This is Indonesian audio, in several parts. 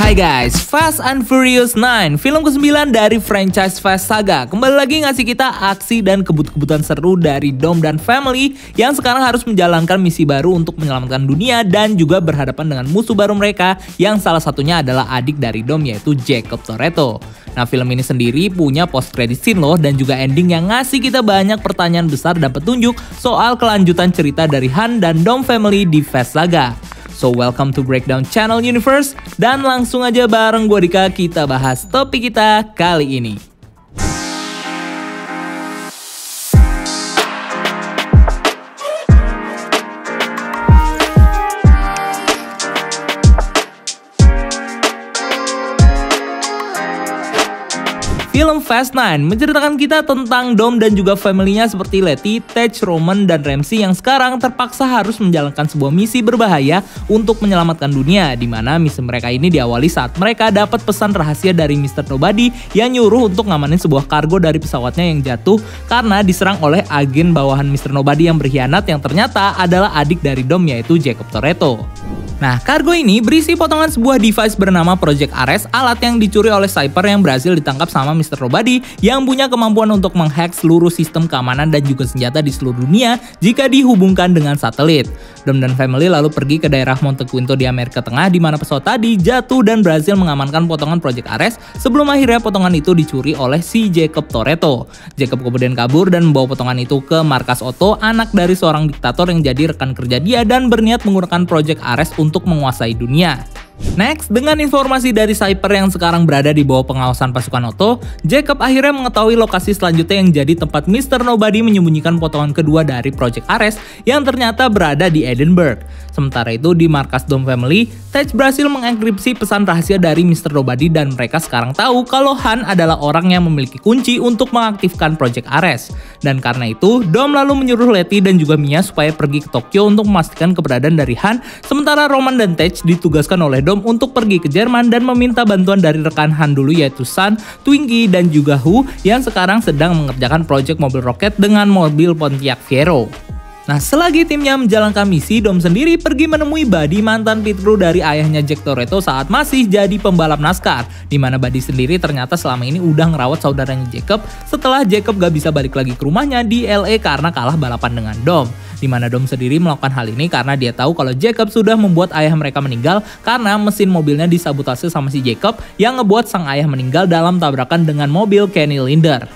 Hai guys, Fast and Furious 9, film ke-9 dari franchise Fast Saga, kembali lagi ngasih kita aksi dan kebut-kebutan seru dari Dom dan family yang sekarang harus menjalankan misi baru untuk menyelamatkan dunia dan juga berhadapan dengan musuh baru mereka yang salah satunya adalah adik dari Dom yaitu Jacob Toretto. Nah, film ini sendiri punya post credit scene loh dan juga ending yang ngasih kita banyak pertanyaan besar dan petunjuk soal kelanjutan cerita dari Han dan Dom family di Fast Saga. So welcome to Breakdown Channel Universe, dan langsung aja bareng gue Dika kita bahas topik kita kali ini. Film Fast 9 menceritakan kita tentang Dom dan juga family-nya seperti Letty, Tej, Roman, dan Ramsey yang sekarang terpaksa harus menjalankan sebuah misi berbahaya untuk menyelamatkan dunia, di mana misi mereka ini diawali saat mereka dapat pesan rahasia dari Mr. Nobody yang nyuruh untuk ngamanin sebuah kargo dari pesawatnya yang jatuh karena diserang oleh agen bawahan Mr. Nobody yang berkhianat yang ternyata adalah adik dari Dom yaitu Jacob Toretto. Nah, kargo ini berisi potongan sebuah device bernama Project Ares, alat yang dicuri oleh Cypher yang berhasil ditangkap sama Mr. Nobody yang punya kemampuan untuk menghack seluruh sistem keamanan dan juga senjata di seluruh dunia jika dihubungkan dengan satelit. Dom dan family lalu pergi ke daerah Monte Quinto di Amerika Tengah di mana pesawat tadi jatuh dan berhasil mengamankan potongan Project Ares sebelum akhirnya potongan itu dicuri oleh si Jacob Toretto. Jacob kemudian kabur dan membawa potongan itu ke markas Otto, anak dari seorang diktator yang jadi rekan kerja dia dan berniat menggunakan Project Ares untuk menguasai dunia. Next, dengan informasi dari Cypher yang sekarang berada di bawah pengawasan pasukan Otto, Jacob akhirnya mengetahui lokasi selanjutnya yang jadi tempat Mr. Nobody menyembunyikan potongan kedua dari Project Ares yang ternyata berada di Edinburgh. Sementara itu di markas Dom family, Tej berhasil mengenkripsi pesan rahasia dari Mr. Nobody dan mereka sekarang tahu kalau Han adalah orang yang memiliki kunci untuk mengaktifkan Project Ares. Dan karena itu, Dom lalu menyuruh Letty dan juga Mia supaya pergi ke Tokyo untuk memastikan keberadaan dari Han, sementara Roman dan Tej ditugaskan oleh Dom untuk pergi ke Jerman dan meminta bantuan dari rekan Han dulu yaitu Sun, Twinkie, dan juga Hu yang sekarang sedang mengerjakan proyek mobil roket dengan mobil Pontiac Fiero. Nah, selagi timnya menjalankan misi, Dom sendiri pergi menemui Buddy, mantan pit crew dari ayahnya Jack Toretto saat masih jadi pembalap NASCAR, di mana Buddy sendiri ternyata selama ini udah ngerawat saudaranya Jacob setelah Jacob gak bisa balik lagi ke rumahnya di LA karena kalah balapan dengan Dom. Di mana Dom sendiri melakukan hal ini karena dia tahu kalau Jacob sudah membuat ayah mereka meninggal karena mesin mobilnya disabotase sama si Jacob yang ngebuat sang ayah meninggal dalam tabrakan dengan mobil Kenny Linder.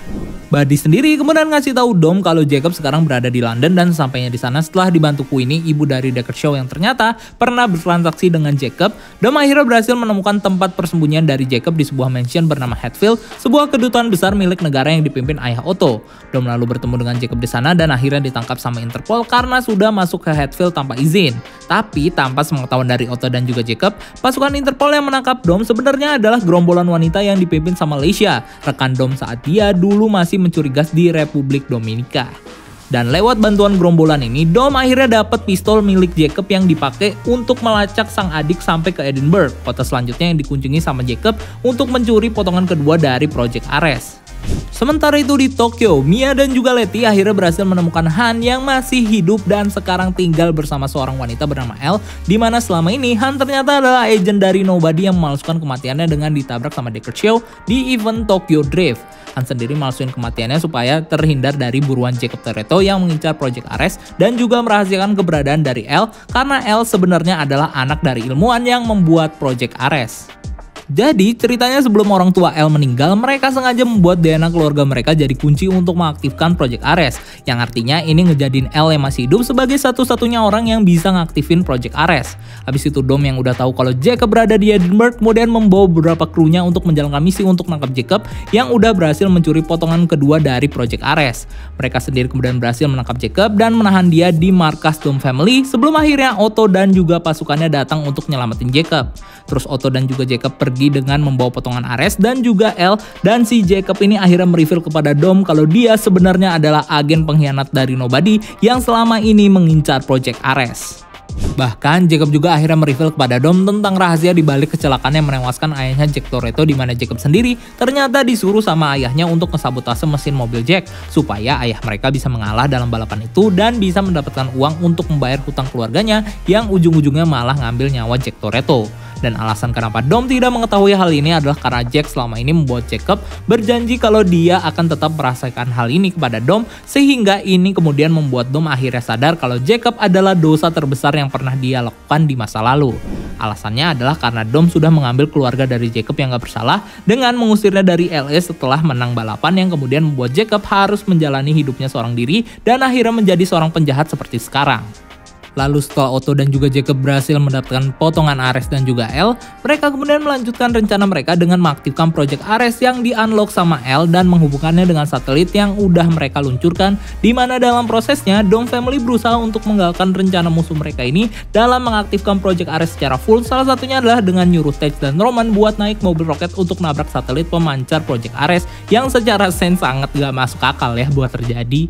Buddy sendiri kemudian ngasih tahu Dom kalau Jacob sekarang berada di London dan sampainya di sana setelah dibantu Queenie, ibu dari Deckard Shaw yang ternyata pernah bertransaksi dengan Jacob, Dom akhirnya berhasil menemukan tempat persembunyian dari Jacob di sebuah mansion bernama Hatfield, sebuah kedutaan besar milik negara yang dipimpin ayah Otto. Dom lalu bertemu dengan Jacob di sana dan akhirnya ditangkap sama Interpol karena sudah masuk ke Hatfield tanpa izin. Tapi tanpa sepengetahuan dari Otto dan juga Jacob, pasukan Interpol yang menangkap Dom sebenarnya adalah gerombolan wanita yang dipimpin sama Leisha, rekan Dom saat dia dulu masih mencuri gas di Republik Dominika. Dan lewat bantuan gerombolan ini, Dom akhirnya dapat pistol milik Jacob yang dipakai untuk melacak sang adik sampai ke Edinburgh, kota selanjutnya yang dikunjungi sama Jacob untuk mencuri potongan kedua dari Project Ares. Sementara itu di Tokyo, Mia dan juga Letty akhirnya berhasil menemukan Han yang masih hidup dan sekarang tinggal bersama seorang wanita bernama Elle, di mana selama ini Han ternyata adalah agen dari Nobody yang memalsukan kematiannya dengan ditabrak sama Deckard Shaw di event Tokyo Drift. Han sendiri malsuin kematiannya supaya terhindar dari buruan Jacob Toretto yang mengincar Project Ares dan juga merahasiakan keberadaan dari Elle karena Elle sebenarnya adalah anak dari ilmuwan yang membuat Project Ares. Jadi ceritanya sebelum orang tua Elle meninggal, mereka sengaja membuat DNA keluarga mereka jadi kunci untuk mengaktifkan Project Ares, yang artinya ini ngejadiin Elle yang masih hidup sebagai satu-satunya orang yang bisa ngaktifin Project Ares. Habis itu Dom yang udah tahu kalau Jacob berada di Edinburgh kemudian membawa beberapa krunya untuk menjalankan misi untuk menangkap Jacob yang udah berhasil mencuri potongan kedua dari Project Ares. Mereka sendiri kemudian berhasil menangkap Jacob dan menahan dia di markas Dom family sebelum akhirnya Otto dan juga pasukannya datang untuk nyelamatin Jacob. Terus Otto dan juga Jacob pergi dengan membawa potongan Ares dan juga Elle, dan si Jacob ini akhirnya mereveal kepada Dom kalau dia sebenarnya adalah agen pengkhianat dari Nobody yang selama ini mengincar Project Ares. Bahkan Jacob juga akhirnya mereveal kepada Dom tentang rahasia di balik kecelakaan yang menewaskan ayahnya Jack Toretto, di mana Jacob sendiri ternyata disuruh sama ayahnya untuk ngesabotase mesin mobil Jack supaya ayah mereka bisa mengalah dalam balapan itu dan bisa mendapatkan uang untuk membayar hutang keluarganya yang ujung-ujungnya malah ngambil nyawa Jack Toretto. Dan alasan kenapa Dom tidak mengetahui hal ini adalah karena Jack selama ini membuat Jacob berjanji kalau dia akan tetap merasakan hal ini kepada Dom, sehingga ini kemudian membuat Dom akhirnya sadar kalau Jacob adalah dosa terbesar yang pernah dia lakukan di masa lalu. Alasannya adalah karena Dom sudah mengambil keluarga dari Jacob yang gak bersalah dengan mengusirnya dari LA setelah menang balapan yang kemudian membuat Jacob harus menjalani hidupnya seorang diri dan akhirnya menjadi seorang penjahat seperti sekarang. Lalu setelah Otto dan juga Jacob berhasil mendapatkan potongan Ares dan juga L, mereka kemudian melanjutkan rencana mereka dengan mengaktifkan Project Ares yang di-unlock sama L dan menghubungkannya dengan satelit yang udah mereka luncurkan, di mana dalam prosesnya Dom Family berusaha untuk menggagalkan rencana musuh mereka ini dalam mengaktifkan Project Ares secara full. Salah satunya adalah dengan nyuruh Tej dan Roman buat naik mobil roket untuk nabrak satelit pemancar Project Ares yang secara sense sangat gak masuk akal ya buat terjadi.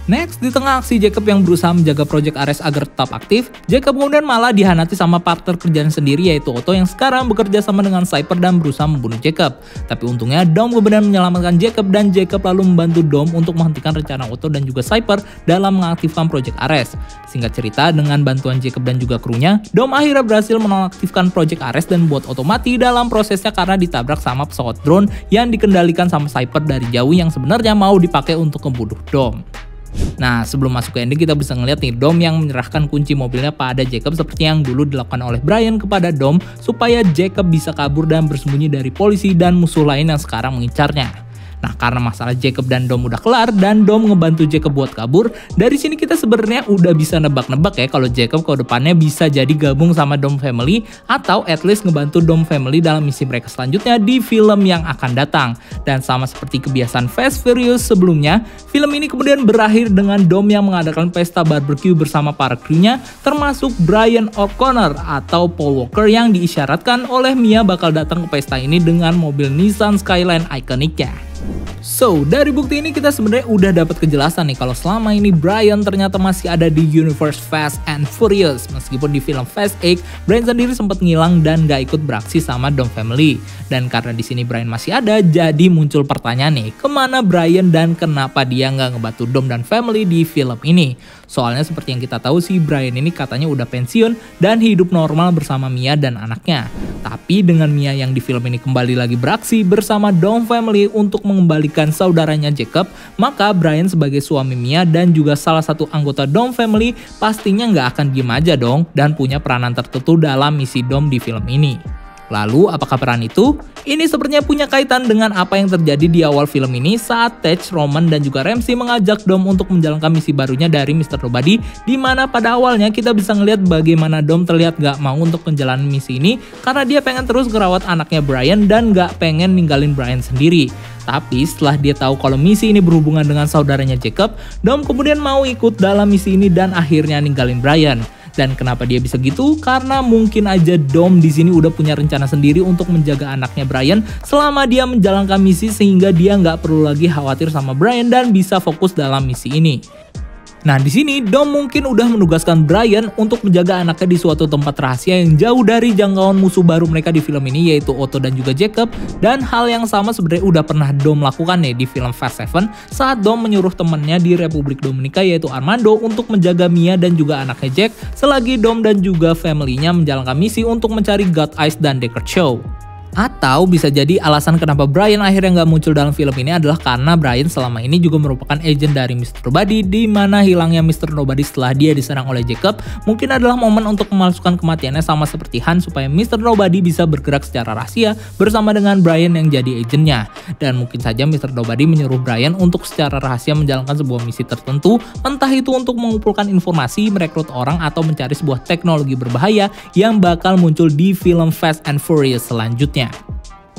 Next, di tengah aksi Jacob yang berusaha menjaga Project Ares agar tetap aktif, Jacob kemudian malah dihanati sama partner kerjaan sendiri yaitu Otto yang sekarang bekerja sama dengan Cypher dan berusaha membunuh Jacob. Tapi untungnya Dom kemudian menyelamatkan Jacob dan Jacob lalu membantu Dom untuk menghentikan rencana Otto dan juga Cypher dalam mengaktifkan Project Ares. Singkat cerita, dengan bantuan Jacob dan juga krunya, Dom akhirnya berhasil menonaktifkan Project Ares dan buat Otto mati dalam prosesnya karena ditabrak sama pesawat drone yang dikendalikan sama Cypher dari jauh yang sebenarnya mau dipakai untuk membunuh Dom. Nah, sebelum masuk ke ending kita bisa ngeliat nih Dom yang menyerahkan kunci mobilnya pada Jacob seperti yang dulu dilakukan oleh Brian kepada Dom supaya Jacob bisa kabur dan bersembunyi dari polisi dan musuh lain yang sekarang mengincarnya. Nah, karena masalah Jacob dan Dom udah kelar dan Dom ngebantu Jacob buat kabur, dari sini kita sebenarnya udah bisa nebak-nebak ya kalau Jacob ke depannya bisa jadi gabung sama Dom Family atau at least ngebantu Dom Family dalam misi mereka selanjutnya di film yang akan datang. Dan sama seperti kebiasaan Fast Furious sebelumnya, film ini kemudian berakhir dengan Dom yang mengadakan pesta barbecue bersama para krunya, termasuk Brian O'Connor atau Paul Walker yang diisyaratkan oleh Mia bakal datang ke pesta ini dengan mobil Nissan Skyline ikoniknya. So, dari bukti ini kita sebenarnya udah dapat kejelasan nih kalau selama ini Brian ternyata masih ada di universe Fast and Furious. Meskipun di film Fast 8, Brian sendiri sempat ngilang dan gak ikut beraksi sama Dom Family. Dan karena di sini Brian masih ada, jadi muncul pertanyaan nih, kemana Brian dan kenapa dia nggak ngebantu Dom dan Family di film ini? Soalnya seperti yang kita tahu sih, Brian ini katanya udah pensiun dan hidup normal bersama Mia dan anaknya. Tapi dengan Mia yang di film ini kembali lagi beraksi bersama Dom Family untuk mengembalikan saudaranya Jacob, maka Brian sebagai suami Mia dan juga salah satu anggota Dom Family pastinya nggak akan diem aja dong dan punya peranan tertentu dalam misi Dom di film ini. Lalu, apakah peran itu? Ini sepertinya punya kaitan dengan apa yang terjadi di awal film ini saat Tej, Roman, dan juga Ramsey mengajak Dom untuk menjalankan misi barunya dari Mr. Nobody, di mana pada awalnya kita bisa ngeliat bagaimana Dom terlihat gak mau untuk menjalani misi ini karena dia pengen terus ngerawat anaknya Brian dan gak pengen ninggalin Brian sendiri. Tapi setelah dia tahu kalau misi ini berhubungan dengan saudaranya Jacob, Dom kemudian mau ikut dalam misi ini dan akhirnya ninggalin Brian. Dan kenapa dia bisa gitu? Karena mungkin aja Dom di sini udah punya rencana sendiri untuk menjaga anaknya Brian selama dia menjalankan misi sehingga dia nggak perlu lagi khawatir sama Brian dan bisa fokus dalam misi ini. Nah, di sini Dom mungkin udah menugaskan Brian untuk menjaga anaknya di suatu tempat rahasia yang jauh dari jangkauan musuh baru mereka di film ini yaitu Otto dan juga Jacob, dan hal yang sama sebenarnya udah pernah Dom lakukan nih di film Fast 7 saat Dom menyuruh temannya di Republik Dominika yaitu Armando untuk menjaga Mia dan juga anaknya Jack selagi Dom dan juga family-nya menjalankan misi untuk mencari God Eyes dan Deckard Shaw. Atau bisa jadi alasan kenapa Brian akhirnya nggak muncul dalam film ini adalah karena Brian selama ini juga merupakan agent dari Mr. Nobody, di mana hilangnya Mr. Nobody setelah dia diserang oleh Jacob mungkin adalah momen untuk memalsukan kematiannya sama seperti Han supaya Mr. Nobody bisa bergerak secara rahasia bersama dengan Brian yang jadi agentnya. Dan mungkin saja Mr. Nobody menyuruh Brian untuk secara rahasia menjalankan sebuah misi tertentu, entah itu untuk mengumpulkan informasi, merekrut orang, atau mencari sebuah teknologi berbahaya yang bakal muncul di film Fast and Furious selanjutnya.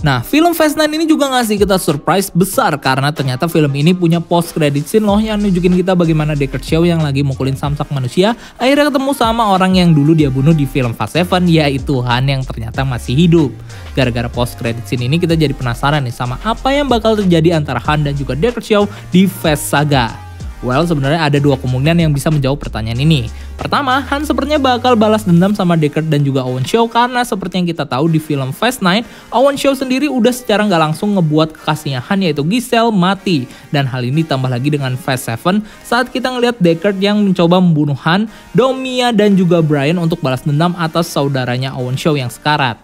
Nah, film Fast 9 ini juga ngasih kita surprise besar karena ternyata film ini punya post credit scene loh yang nunjukin kita bagaimana Deckard Shaw yang lagi mukulin samsak manusia akhirnya ketemu sama orang yang dulu dia bunuh di film Fast 7 yaitu Han yang ternyata masih hidup. Gara-gara post credit scene ini kita jadi penasaran nih sama apa yang bakal terjadi antara Han dan juga Deckard Shaw di Fast Saga. Well, sebenarnya ada dua kemungkinan yang bisa menjawab pertanyaan ini. Pertama, Han sepertinya bakal balas dendam sama Deckard dan juga Owen Shaw karena seperti yang kita tahu di film Fast 9, Owen Shaw sendiri udah secara nggak langsung ngebuat kekasihnya Han yaitu Giselle mati. Dan hal ini tambah lagi dengan Fast 7 saat kita ngelihat Deckard yang mencoba membunuh Han, Dom, Mia, dan juga Brian untuk balas dendam atas saudaranya Owen Shaw yang sekarat.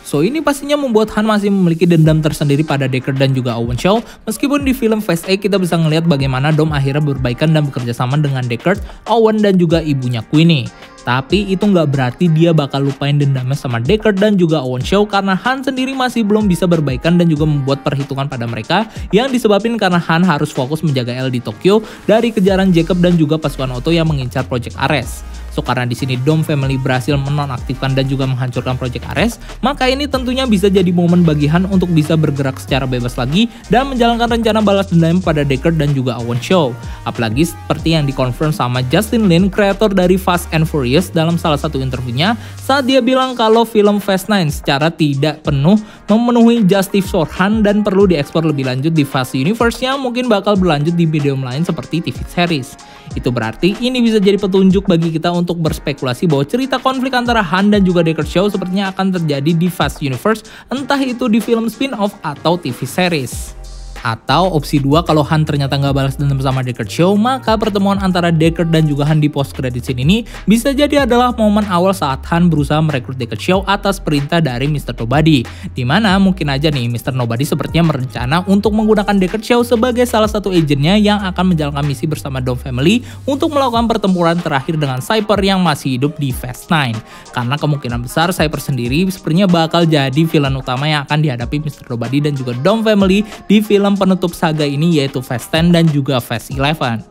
So ini pastinya membuat Han masih memiliki dendam tersendiri pada Deckard dan juga Owen Shaw. Meskipun di film Fast 8 kita bisa ngelihat bagaimana Dom akhirnya berbaikan dan bekerja sama dengan Deckard, Owen dan juga ibunya Queenie. Tapi itu nggak berarti dia bakal lupain dendamnya sama Deckard dan juga Owen Shaw karena Han sendiri masih belum bisa berbaikan dan juga membuat perhitungan pada mereka yang disebabkan karena Han harus fokus menjaga Elle di Tokyo dari kejaran Jacob dan juga pasukan Otto yang mengincar Project Ares. So karena di sini Dom family berhasil menonaktifkan dan juga menghancurkan Project Ares, maka ini tentunya bisa jadi momen bagi Han untuk bisa bergerak secara bebas lagi dan menjalankan rencana balas dendam pada Deckard dan juga Owen Shaw. Apalagi seperti yang dikonfirm sama Justin Lin, kreator dari Fast and Furious dalam salah satu interviewnya saat dia bilang kalau film Fast 9 secara tidak penuh memenuhi justice for Han dan perlu diekspor lebih lanjut di Fast Universe yang mungkin bakal berlanjut di medium lain seperti TV series. Itu berarti ini bisa jadi petunjuk bagi kita untuk berspekulasi bahwa cerita konflik antara Han dan juga Deckard Shaw sepertinya akan terjadi di Fast Universe, entah itu di film spin-off atau TV series. Atau opsi 2, kalau Han ternyata nggak balas dendam sama Deckard Shaw, maka pertemuan antara Deckard dan juga Han di post credit scene ini bisa jadi adalah momen awal saat Han berusaha merekrut Deckard Shaw atas perintah dari Mr. Nobody. Dimana mungkin aja nih Mr. Nobody sepertinya merencana untuk menggunakan Deckard Shaw sebagai salah satu agennya yang akan menjalankan misi bersama Dom Family untuk melakukan pertempuran terakhir dengan Cypher yang masih hidup di Fast 9. Karena kemungkinan besar Cypher sendiri sepertinya bakal jadi villain utama yang akan dihadapi Mr. Nobody dan juga Dom Family di film penutup saga ini yaitu Fast 10 dan juga Fast 11.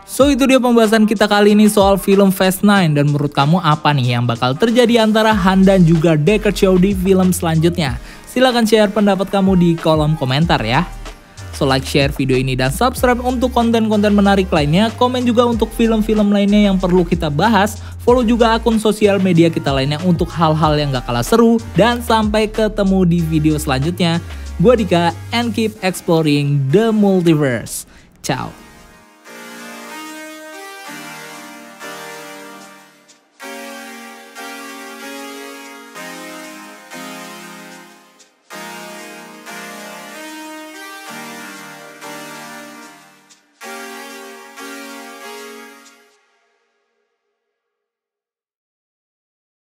So itu dia pembahasan kita kali ini soal film Fast 9, dan menurut kamu apa nih yang bakal terjadi antara Han dan juga Deckard Shaw di film selanjutnya? Silahkan share pendapat kamu di kolom komentar ya. So like, share video ini dan subscribe untuk konten-konten menarik lainnya. Komen juga untuk film-film lainnya yang perlu kita bahas. Follow juga akun sosial media kita lainnya untuk hal-hal yang gak kalah seru. Dan sampai ketemu di video selanjutnya. Gue Dika, and keep exploring the multiverse. Ciao.